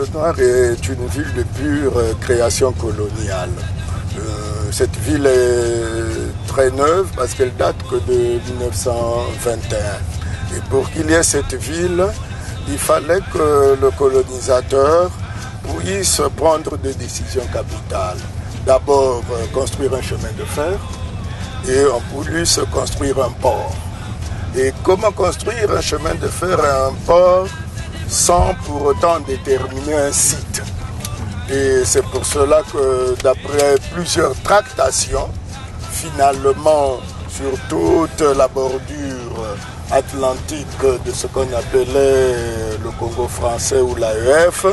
Pointe-Noire est une ville de pure création coloniale. Cette ville est très neuve parce qu'elle date que de 1921. Et pour qu'il y ait cette ville, il fallait que le colonisateur puisse prendre des décisions capitales. D'abord, construire un chemin de fer et on puisse construire un port. Et comment construire un chemin de fer et un port sans pour autant déterminer un site? Et c'est pour cela que d'après plusieurs tractations, finalement, sur toute la bordure atlantique de ce qu'on appelait le Congo français ou l'AEF,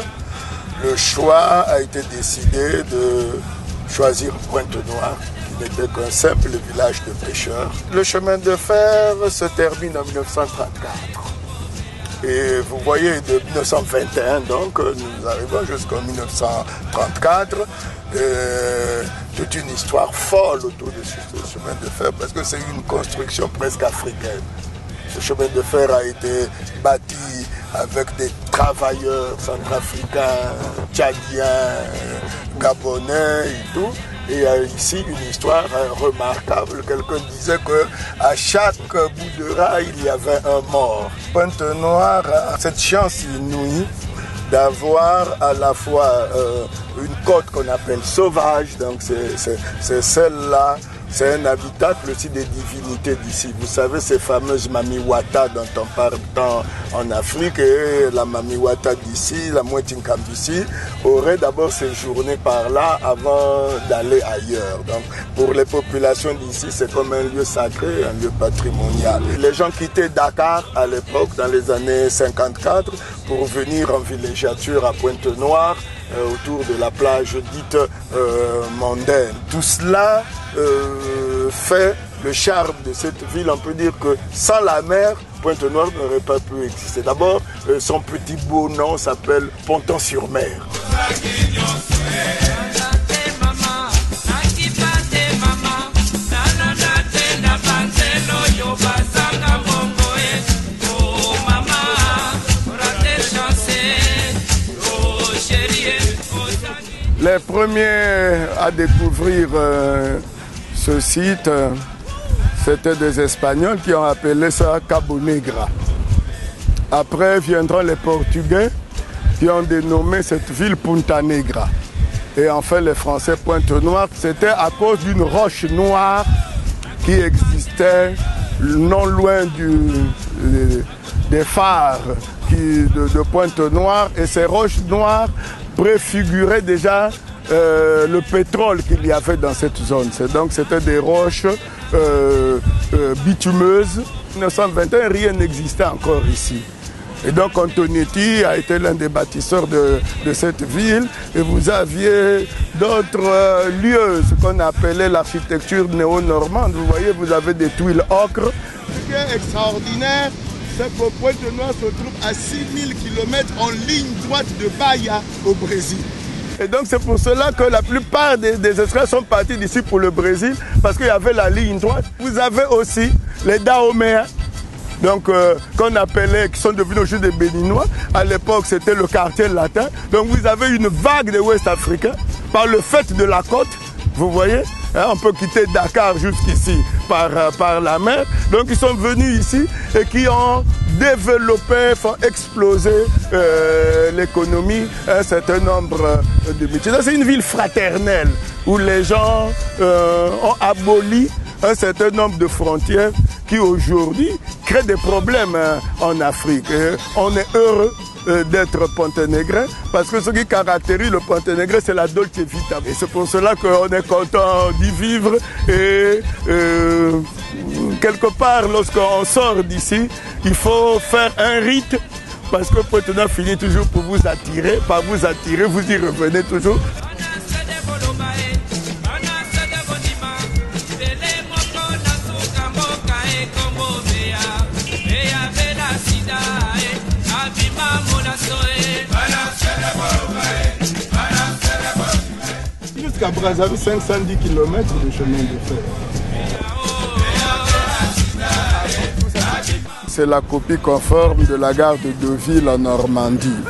le choix a été décidé de choisir Pointe-Noire, qui n'était qu'un simple village de pêcheurs. Le chemin de fer se termine en 1934. Et vous voyez, de 1921, donc, nous arrivons jusqu'en 1934. Toute une histoire folle autour de ce chemin de fer, parce que c'est une construction presque africaine. Ce chemin de fer a été bâti avec des travailleurs centrafricains, tchadiens, gabonais et tout. Et il y a ici une histoire remarquable. Quelqu'un disait qu'à chaque bout de rail, il y avait un mort. Pointe-Noire a cette chance inouïe d'avoir à la fois une côte qu'on appelle sauvage, donc c'est celle-là. C'est un habitacle aussi des divinités d'ici. Vous savez, ces fameuses Mamiwata dont on parle tant en Afrique, et la Mamiwata d'ici, la Mwetinkam d'ici, aurait d'abord séjourné par là avant d'aller ailleurs. Donc, pour les populations d'ici, c'est comme un lieu sacré, un lieu patrimonial. Les gens quittaient Dakar à l'époque, dans les années 54, pour venir en villégiature à Pointe-Noire, autour de la plage dite mondaine. Tout cela fait le charme de cette ville. On peut dire que sans la mer, Pointe-Noire n'aurait pas pu exister. D'abord, son petit beau nom s'appelle Ponton-sur-Mer. Les premiers à découvrir ce site, c'était des Espagnols qui ont appelé ça Cabo Negra. Après viendront les Portugais qui ont dénommé cette ville Punta Negra. Et enfin les Français Pointe-Noire, c'était à cause d'une roche noire qui existait non loin des phares de Pointe-Noire. Et ces roches noires préfigurait déjà le pétrole qu'il y avait dans cette zone. Donc c'était des roches bitumeuses. En 1921, rien n'existait encore ici. Et donc Antonietti a été l'un des bâtisseurs de cette ville. Et vous aviez d'autres lieux, ce qu'on appelait l'architecture néo-normande. Vous voyez, vous avez des tuiles ocre. Ce qui est extraordinaire, c'est que Pointe-Noire se trouve à 6000 km en ligne droite de Bahia au Brésil. Et donc c'est pour cela que la plupart des esclaves sont partis d'ici pour le Brésil, parce qu'il y avait la ligne droite. Vous avez aussi les Dahoméens, donc qu'on appelait, qui sont devenus aujourd'hui des Béninois. À l'époque, c'était le quartier latin. Donc vous avez une vague de Ouest-Africains par le fait de la côte, vous voyez. On peut quitter Dakar jusqu'ici par la mer. Donc ils sont venus ici et qui ont développé, font exploser l'économie, un certain nombre de métiers. C'est une ville fraternelle où les gens ont aboli un certain nombre de frontières qui aujourd'hui créent des problèmes en Afrique. Et on est heureux d'être ponténégrin, parce que ce qui caractérise le ponténégrin, c'est la dolce vita. Et c'est pour cela qu'on est content d'y vivre. Et quelque part, lorsqu'on sort d'ici, il faut faire un rite, parce que Pointe-Noire finit toujours pour vous attirer, par vous attirer, vous y revenez toujours. Jusqu'à Brazzaville, 510 km de chemin de fer. C'est la copie conforme de la gare de Deauville en Normandie.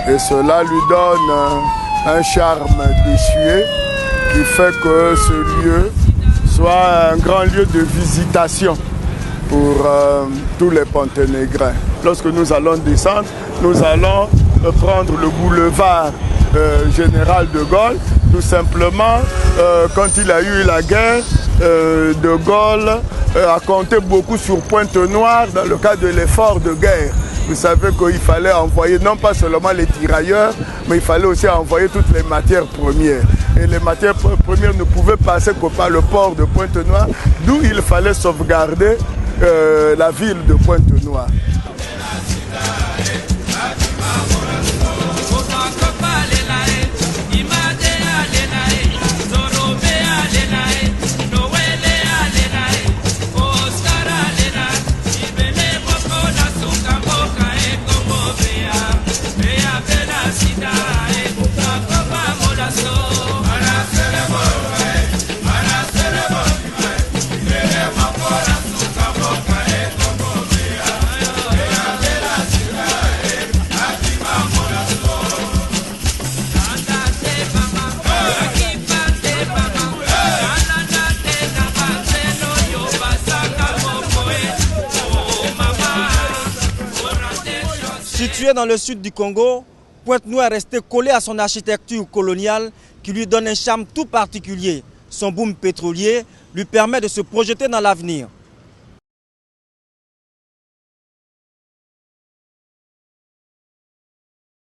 Et cela lui donne un charme désuet qui fait que ce lieu soit un grand lieu de visitation pour tous les Ponténégrins. Lorsque nous allons descendre, nous allons prendre le boulevard général de Gaulle. Tout simplement, quand il a eu la guerre, de Gaulle a compté beaucoup sur Pointe-Noire dans le cadre de l'effort de guerre. Vous savez qu'il fallait envoyer non pas seulement les tirailleurs, mais il fallait aussi envoyer toutes les matières premières. Et les matières premières ne pouvaient passer que par le port de Pointe-Noire, d'où il fallait sauvegarder la ville de Pointe-Noire. Situé dans le sud du Congo, Pointe-Noire est resté collé à son architecture coloniale qui lui donne un charme tout particulier. Son boom pétrolier lui permet de se projeter dans l'avenir.